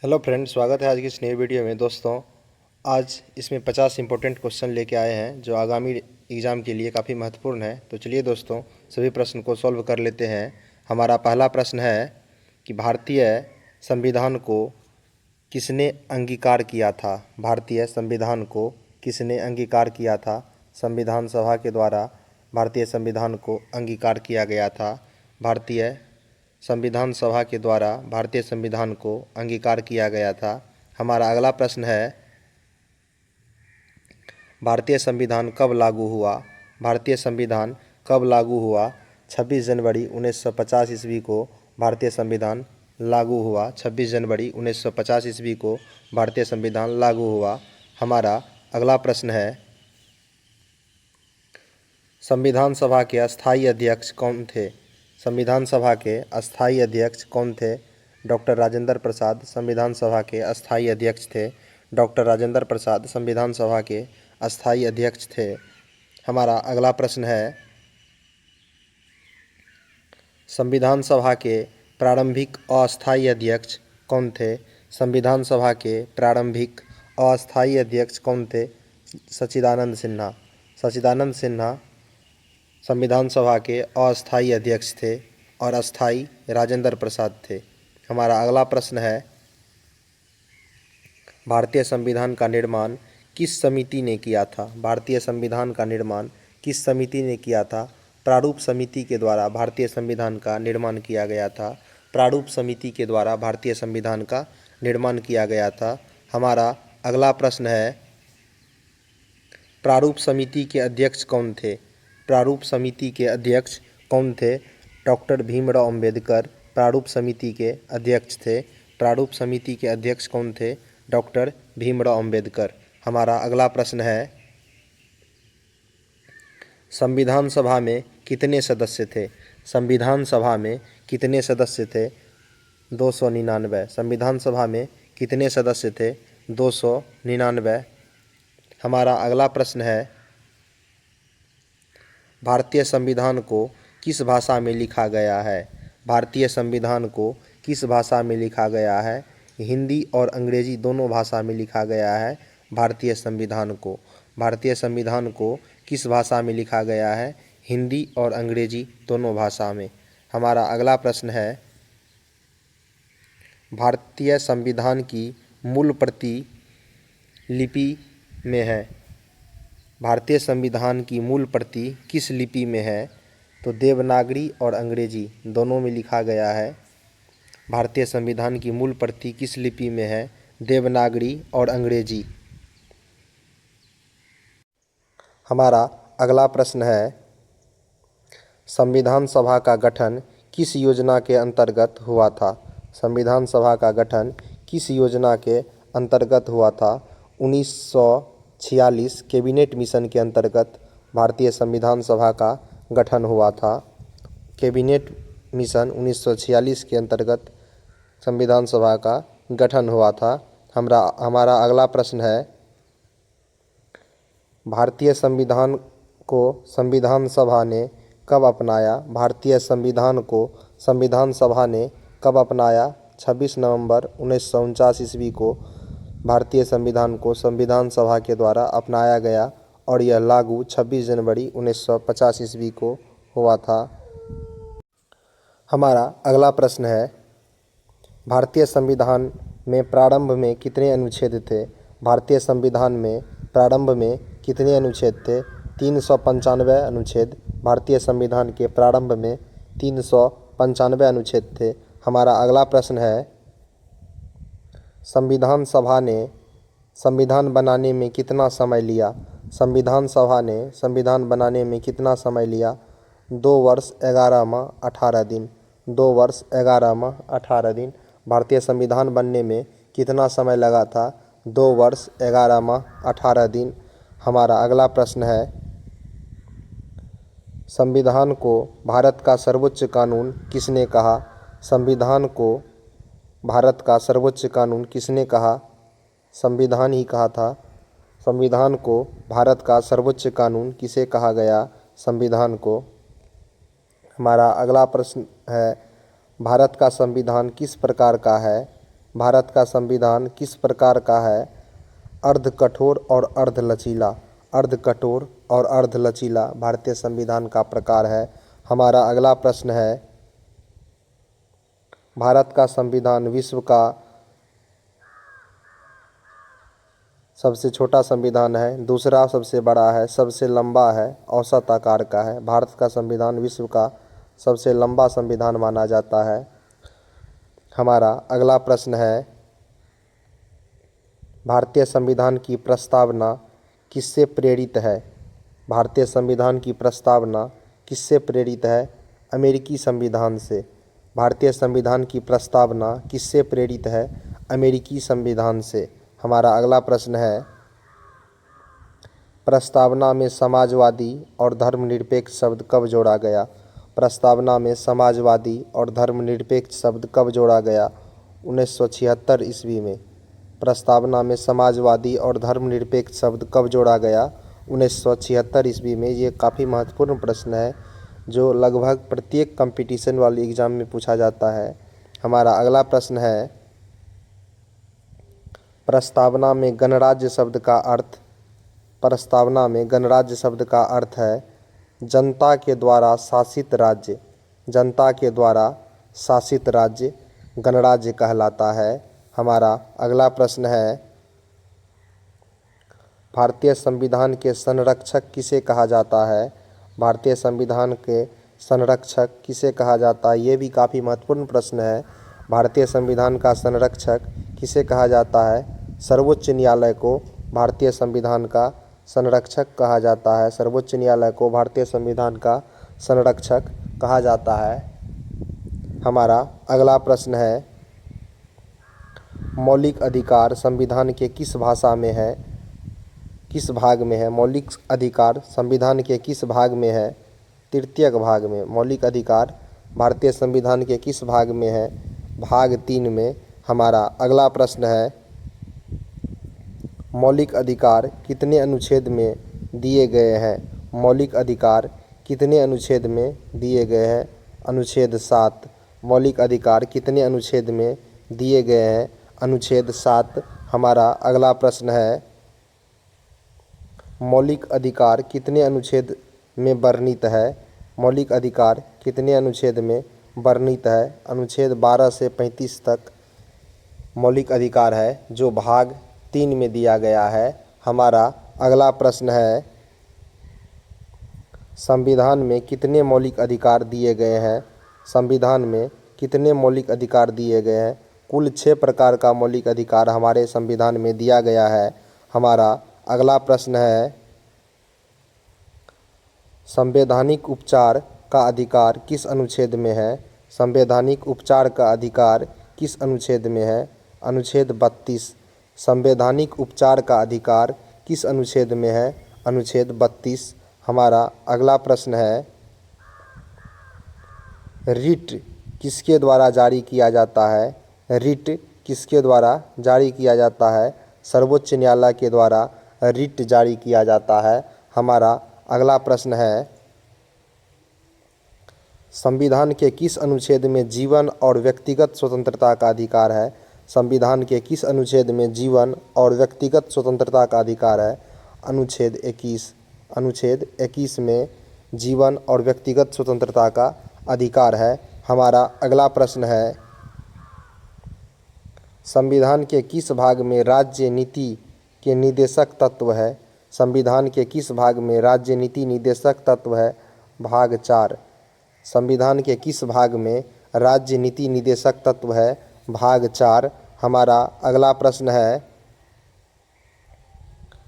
Hello friend, स्वागत है आज की इस नई वीडियो में। दोस्तों, आज इसमें 50 इंपॉर्टेंट क्वेश्चन लेके आए हैं जो आगामी एग्ज़ाम के लिए काफ़ी महत्वपूर्ण है। तो चलिए दोस्तों, सभी प्रश्न को सॉल्व कर लेते हैं। हमारा पहला प्रश्न है कि भारतीय संविधान को किसने अंगीकार किया था। भारतीय संविधान को किसने अंगीकार किया था। संविधान सभा के द्वारा भारतीय संविधान को अंगीकार किया गया था। भारतीय संविधान सभा के द्वारा भारतीय संविधान को अंगीकार किया गया था। हमारा अगला प्रश्न है, भारतीय संविधान कब लागू हुआ। भारतीय संविधान कब लागू हुआ। 26 जनवरी 1950 ईस्वी को भारतीय संविधान लागू हुआ। 26 जनवरी 1950 ईस्वी को भारतीय संविधान लागू हुआ। हमारा अगला प्रश्न है, संविधान सभा के अस्थायी अध्यक्ष कौन थे। संविधान सभा के अस्थायी अध्यक्ष कौन थे। डॉक्टर राजेंद्र प्रसाद संविधान सभा के अस्थायी अध्यक्ष थे। डॉक्टर राजेंद्र प्रसाद संविधान सभा के अस्थायी अध्यक्ष थे। हमारा अगला प्रश्न है, संविधान सभा के प्रारंभिक अस्थायी अध्यक्ष कौन थे। संविधान सभा के प्रारंभिक अस्थायी अध्यक्ष कौन थे। सच्चिदानंद सिन्हा। सच्चिदानंद सिन्हा संविधान सभा के अस्थायी अध्यक्ष थे और अस्थायी राजेंद्र प्रसाद थे। हमारा अगला प्रश्न है, भारतीय संविधान का निर्माण किस समिति ने किया था। भारतीय संविधान का निर्माण किस समिति ने किया था। प्रारूप समिति के द्वारा भारतीय संविधान का निर्माण किया गया था। प्रारूप समिति के द्वारा भारतीय संविधान का निर्माण किया गया था। हमारा अगला प्रश्न है, प्रारूप समिति के अध्यक्ष कौन थे। प्रारूप समिति के अध्यक्ष कौन थे। डॉक्टर भीमराव अंबेडकर प्रारूप समिति के अध्यक्ष थे। प्रारूप समिति के अध्यक्ष कौन थे। डॉक्टर भीमराव अंबेडकर। हमारा अगला प्रश्न है, संविधान सभा में कितने सदस्य थे। संविधान सभा में कितने सदस्य थे। 299। संविधान सभा में कितने सदस्य थे। 299। हमारा अगला प्रश्न है, भारतीय संविधान को किस भाषा में लिखा गया है। भारतीय संविधान को किस भाषा में लिखा गया है। हिंदी और अंग्रेजी दोनों भाषा में लिखा गया है। भारतीय संविधान को किस भाषा में लिखा गया है। हिंदी और अंग्रेजी दोनों भाषा में। हमारा अगला प्रश्न है, भारतीय संविधान की मूल प्रति लिपि में है। भारतीय संविधान की मूल प्रति किस लिपि में है। तो देवनागरी और अंग्रेजी दोनों में लिखा गया है। भारतीय संविधान की मूल प्रति किस लिपि में है। देवनागरी और अंग्रेजी। हमारा अगला प्रश्न है, संविधान सभा का गठन किस योजना के अंतर्गत हुआ था। संविधान सभा का गठन किस योजना के अंतर्गत हुआ था। 1946 कैबिनेट मिशन के अंतर्गत भारतीय संविधान सभा का गठन हुआ था। कैबिनेट मिशन 1946 के अंतर्गत संविधान सभा का गठन हुआ था। हमारा अगला प्रश्न है, भारतीय संविधान को संविधान सभा ने कब अपनाया। भारतीय संविधान को संविधान सभा ने कब अपनाया। 26 नवंबर 1949 ईस्वी को भारतीय संविधान को संविधान सभा के द्वारा अपनाया गया और यह लागू 26 जनवरी 1950 ईस्वी को हुआ था। हमारा अगला प्रश्न है, भारतीय संविधान में प्रारंभ में कितने अनुच्छेद थे। भारतीय संविधान में प्रारंभ में कितने अनुच्छेद थे। 395 अनुच्छेद। भारतीय संविधान के प्रारंभ में 395 अनुच्छेद थे। हमारा अगला प्रश्न है, संविधान सभा ने संविधान बनाने में कितना समय लिया। संविधान सभा ने संविधान बनाने में कितना समय लिया। 2 वर्ष 11 माह 18 दिन। 2 वर्ष 11 माह 18 दिन। भारतीय संविधान बनने में कितना समय लगा था। 2 वर्ष 11 माह 18 दिन। हमारा अगला प्रश्न है, संविधान को भारत का सर्वोच्च कानून किसने कहा। संविधान को भारत का सर्वोच्च कानून किसने कहा। संविधान ही कहा था। संविधान को भारत का सर्वोच्च कानून किसे कहा गया। संविधान को। हमारा अगला प्रश्न है, भारत का संविधान किस प्रकार का है। भारत का संविधान किस प्रकार का है? अर्ध कठोर और अर्ध लचीला। अर्ध कठोर और अर्ध लचीला भारतीय संविधान का प्रकार है। हमारा अगला प्रश्न है, भारत का संविधान विश्व का सबसे छोटा संविधान है, दूसरा सबसे बड़ा है, सबसे लंबा है, औसत आकार का है। भारत का संविधान विश्व का सबसे लंबा संविधान माना जाता है। हमारा अगला प्रश्न है, भारतीय संविधान की प्रस्तावना किससे प्रेरित है? भारतीय संविधान की प्रस्तावना किससे प्रेरित है? अमेरिकी संविधान से। भारतीय संविधान की प्रस्तावना किससे प्रेरित है? अमेरिकी संविधान से। हमारा अगला प्रश्न है, प्रस्तावना में समाजवादी और धर्मनिरपेक्ष शब्द कब जोड़ा गया? प्रस्तावना में समाजवादी और धर्मनिरपेक्ष शब्द कब जोड़ा गया? 1976 ईस्वी में। प्रस्तावना में समाजवादी और धर्मनिरपेक्ष शब्द कब जोड़ा गया? 1976 ईस्वी में। ये काफ़ी महत्वपूर्ण प्रश्न है जो लगभग प्रत्येक कंपटीशन वाले एग्ज़ाम में पूछा जाता है। हमारा अगला प्रश्न है, प्रस्तावना में गणराज्य शब्द का अर्थ। प्रस्तावना में गणराज्य शब्द का अर्थ है जनता के द्वारा शासित राज्य। जनता के द्वारा शासित राज्य गणराज्य कहलाता है। हमारा अगला प्रश्न है, भारतीय संविधान के संरक्षक किसे कहा जाता है? भारतीय संविधान के संरक्षक किसे कहा जाता है? ये भी काफ़ी महत्वपूर्ण प्रश्न है। भारतीय संविधान का संरक्षक किसे कहा जाता है? सर्वोच्च न्यायालय को भारतीय संविधान का संरक्षक कहा जाता है। सर्वोच्च न्यायालय को भारतीय संविधान का संरक्षक कहा जाता है। हमारा अगला प्रश्न है, मौलिक अधिकार संविधान के किस भाषा में है? किस भाग में है? मौलिक अधिकार संविधान के किस भाग में है? तृतीयक भाग में। मौलिक अधिकार भारतीय संविधान के किस भाग में है? भाग 3 में। हमारा अगला प्रश्न है, मौलिक अधिकार कितने अनुच्छेद में दिए गए हैं? मौलिक अधिकार कितने अनुच्छेद में दिए गए हैं? अनुच्छेद 7। मौलिक अधिकार कितने अनुच्छेद में दिए गए हैं? अनुच्छेद 7। हमारा अगला प्रश्न है, मौलिक अधिकार कितने अनुच्छेद में वर्णित है? मौलिक अधिकार कितने अनुच्छेद में वर्णित है? अनुच्छेद 12 से 35 तक मौलिक अधिकार है जो भाग 3 में दिया गया है। हमारा अगला प्रश्न है, संविधान में कितने मौलिक अधिकार दिए गए हैं? संविधान में कितने मौलिक अधिकार दिए गए हैं? कुल 6 प्रकार का मौलिक अधिकार हमारे संविधान में दिया गया है। हमारा अगला प्रश्न है, संवैधानिक उपचार का अधिकार किस अनुच्छेद में है? संवैधानिक उपचार का अधिकार किस अनुच्छेद में है? अनुच्छेद 32। संवैधानिक उपचार का अधिकार किस अनुच्छेद में है? अनुच्छेद 32। हमारा अगला प्रश्न है, रिट किसके द्वारा जारी किया जाता है? रिट किसके द्वारा जारी किया जाता है? सर्वोच्च न्यायालय के द्वारा रिट जारी किया जाता है। हमारा अगला प्रश्न है, संविधान के किस अनुच्छेद में जीवन और व्यक्तिगत स्वतंत्रता का अधिकार है? संविधान के किस अनुच्छेद में जीवन और व्यक्तिगत स्वतंत्रता का अधिकार है? अनुच्छेद 21। अनुच्छेद 21 में जीवन और व्यक्तिगत स्वतंत्रता का अधिकार है। हमारा अगला प्रश्न है, संविधान के किस भाग में राज्य नीति के निर्देशक तत्व है? संविधान के किस भाग में राज्य नीति निर्देशक तत्व है? भाग 4। संविधान के किस भाग में राज्य नीति निर्देशक तत्व है? भाग 4। हमारा अगला प्रश्न है,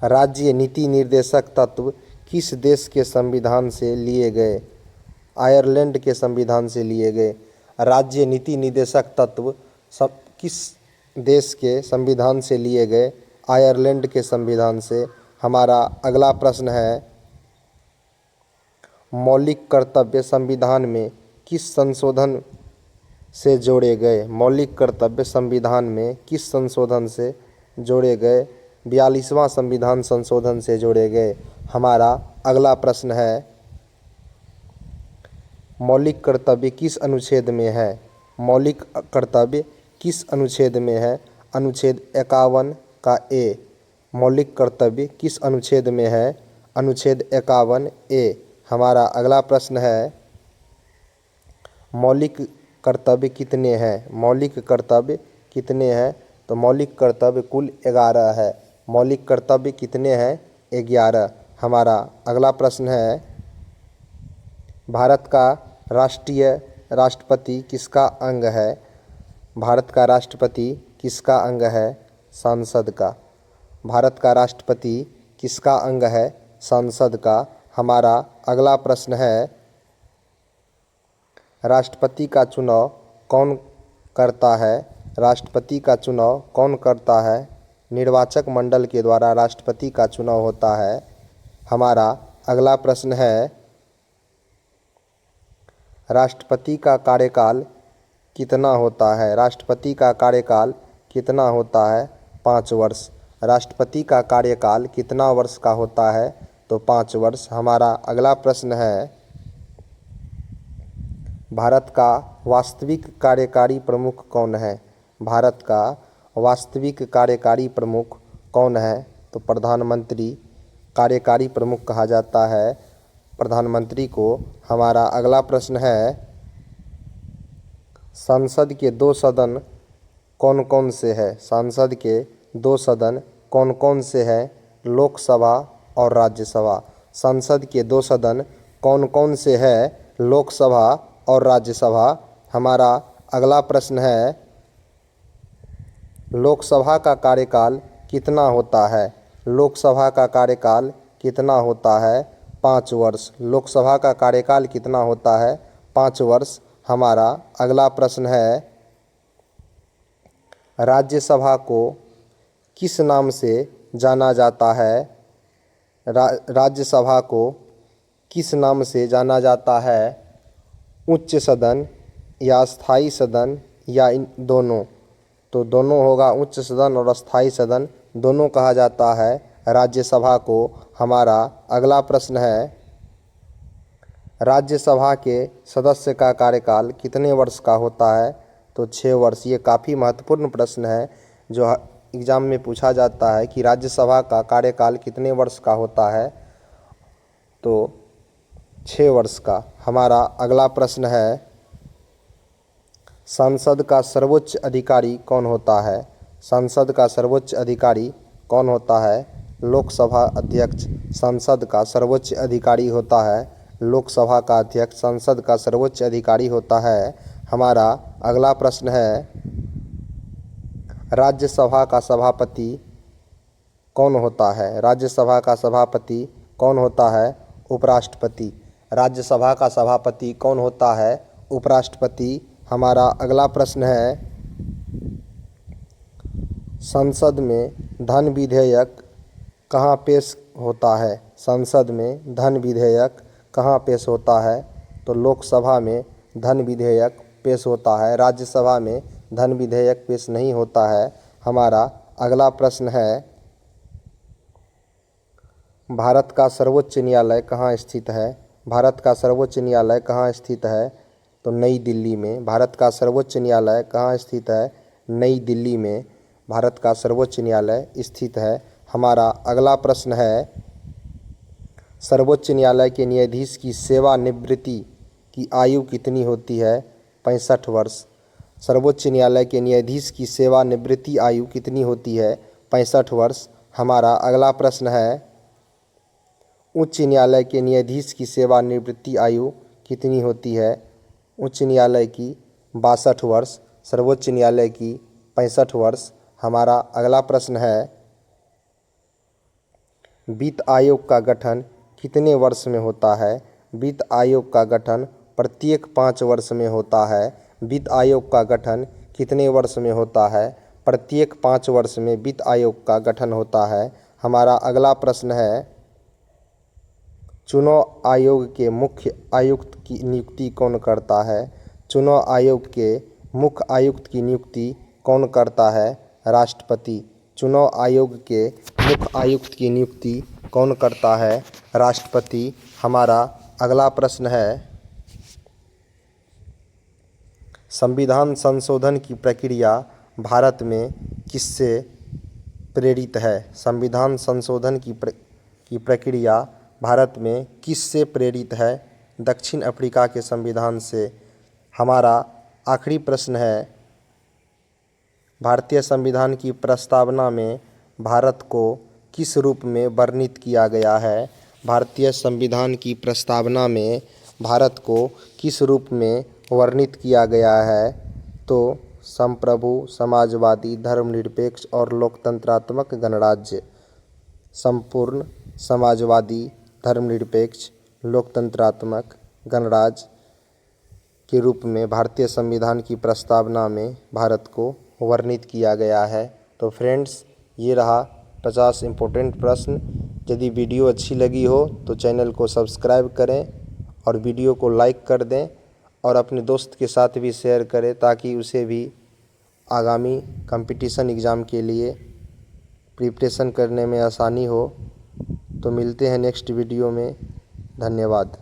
राज्य नीति निर्देशक तत्व किस देश के संविधान से लिए गए? आयरलैंड के संविधान से लिए गए। राज्य नीति निर्देशक तत्व किस देश के संविधान से लिए गए? आयरलैंड के संविधान से। हमारा अगला प्रश्न है, मौलिक कर्तव्य संविधान में किस संशोधन से जोड़े गए? मौलिक कर्तव्य संविधान में किस संशोधन से जोड़े गए? 42वां संविधान संशोधन से जोड़े गए। हमारा अगला प्रश्न है, मौलिक कर्तव्य किस अनुच्छेद में है? मौलिक कर्तव्य किस अनुच्छेद में है? अनुच्छेद 51 का ए। मौलिक कर्तव्य किस अनुच्छेद में है? अनुच्छेद 51 ए। हमारा अगला प्रश्न है, मौलिक कर्तव्य कितने हैं? मौलिक कर्तव्य कितने हैं? तो मौलिक कर्तव्य कुल 11 है। मौलिक कर्तव्य कितने हैं? 11। हमारा अगला प्रश्न है, भारत का राष्ट्रपति किसका अंग है? भारत का राष्ट्रपति किसका अंग है? संसद का। भारत का राष्ट्रपति किसका अंग है? संसद का। हमारा अगला प्रश्न है, राष्ट्रपति का चुनाव कौन करता है? राष्ट्रपति का चुनाव कौन करता है? निर्वाचक मंडल के द्वारा राष्ट्रपति का चुनाव होता है। हमारा अगला प्रश्न है, राष्ट्रपति का कार्यकाल कितना होता है? राष्ट्रपति का कार्यकाल कितना होता है? 5 वर्ष। राष्ट्रपति का कार्यकाल कितना वर्ष का होता है? तो 5 वर्ष। हमारा अगला प्रश्न है, भारत का वास्तविक कार्यकारी प्रमुख कौन है? भारत का वास्तविक कार्यकारी प्रमुख कौन है? तो प्रधानमंत्री कार्यकारी प्रमुख कहा जाता है प्रधानमंत्री को। हमारा अगला प्रश्न है, संसद के 2 सदन कौन कौन से हैं? संसद के 2 सदन कौन कौन से हैं? लोकसभा और राज्यसभा। संसद के 2 सदन कौन कौन से हैं? लोकसभा और राज्यसभा। हमारा अगला प्रश्न है, लोकसभा का कार्यकाल कितना होता है? लोकसभा का कार्यकाल कितना होता है? 5 वर्ष। लोकसभा का कार्यकाल कितना होता है? 5 वर्ष। हमारा अगला प्रश्न है, राज्यसभा को किस नाम से जाना जाता है? राज्यसभा को किस नाम से जाना जाता है? उच्च सदन या स्थायी सदन या इन दोनों? तो दोनों होगा, उच्च सदन और स्थायी सदन दोनों कहा जाता है राज्यसभा को। हमारा अगला प्रश्न है, राज्यसभा के सदस्य का कार्यकाल कितने वर्ष का होता है? तो 6 वर्ष। ये काफ़ी महत्वपूर्ण प्रश्न है जो एग्ज़ाम में पूछा जाता है कि राज्यसभा का कार्यकाल कितने वर्ष का होता है? तो 6 वर्ष का। हमारा अगला प्रश्न है, संसद का सर्वोच्च अधिकारी कौन होता है? संसद का सर्वोच्च अधिकारी कौन होता है? लोकसभा अध्यक्ष संसद का सर्वोच्च अधिकारी होता है। लोकसभा का अध्यक्ष संसद का सर्वोच्च अधिकारी होता है। हमारा अगला प्रश्न है, राज्यसभा का सभापति कौन होता है? राज्यसभा का सभापति कौन होता है? उपराष्ट्रपति। राज्यसभा का सभापति कौन होता है? उपराष्ट्रपति। हमारा अगला प्रश्न है, संसद में धन विधेयक कहाँ पेश होता है? संसद में धन विधेयक कहाँ पेश होता है? तो लोकसभा में धन विधेयक पेश होता है। राज्यसभा में धन विधेयक पेश नहीं होता है। हमारा अगला प्रश्न है, भारत का सर्वोच्च न्यायालय कहाँ स्थित है? भारत का सर्वोच्च न्यायालय कहाँ स्थित है? तो नई दिल्ली में। भारत का सर्वोच्च न्यायालय कहाँ स्थित है? नई दिल्ली में भारत का सर्वोच्च न्यायालय स्थित है। हमारा अगला प्रश्न है, सर्वोच्च न्यायालय के न्यायाधीश की सेवानिवृत्ति की आयु कितनी होती है? 65 वर्ष। सर्वोच्च न्यायालय के न्यायाधीश की सेवानिवृत्ति आयु कितनी होती है? 65 वर्ष। हमारा अगला प्रश्न है, उच्च न्यायालय के न्यायाधीश की सेवानिवृत्ति आयु कितनी होती है? उच्च न्यायालय की 62 वर्ष, सर्वोच्च न्यायालय की 65 वर्ष। हमारा अगला प्रश्न है, वित्त आयोग का गठन कितने वर्ष में होता है? वित्त आयोग का गठन प्रत्येक 5 वर्ष में होता है। वित्त आयोग का गठन कितने वर्ष में होता है? प्रत्येक 5 वर्ष में वित्त आयोग का गठन होता है। हमारा अगला प्रश्न है, चुनाव आयोग के मुख्य आयुक्त की नियुक्ति कौन करता है? चुनाव आयोग के मुख्य आयुक्त की नियुक्ति कौन करता है? राष्ट्रपति। चुनाव आयोग के मुख्य आयुक्त की नियुक्ति कौन करता है? राष्ट्रपति। हमारा अगला प्रश्न है, संविधान संशोधन की प्रक्रिया भारत में किससे प्रेरित है? संविधान संशोधन की प्रक्रिया भारत में किससे प्रेरित है? दक्षिण अफ्रीका के संविधान से। हमारा आखिरी प्रश्न है, भारतीय संविधान की प्रस्तावना में भारत को किस रूप में वर्णित किया गया है? भारतीय संविधान की प्रस्तावना में भारत को किस रूप में वर्णित किया गया है? तो संप्रभु, समाजवादी, धर्मनिरपेक्ष और लोकतंत्रात्मक गणराज्य। संपूर्ण समाजवादी, धर्मनिरपेक्ष, लोकतंत्रात्मक गणराज्य के रूप में भारतीय संविधान की प्रस्तावना में भारत को वर्णित किया गया है। तो फ्रेंड्स, ये रहा 50 इम्पोर्टेंट प्रश्न। यदि वीडियो अच्छी लगी हो तो चैनल को सब्सक्राइब करें और वीडियो को लाइक कर दें और अपने दोस्त के साथ भी शेयर करें ताकि उसे भी आगामी कंपटीशन एग्ज़ाम के लिए प्रिपरेशन करने में आसानी हो। तो मिलते हैं नेक्स्ट वीडियो में। धन्यवाद।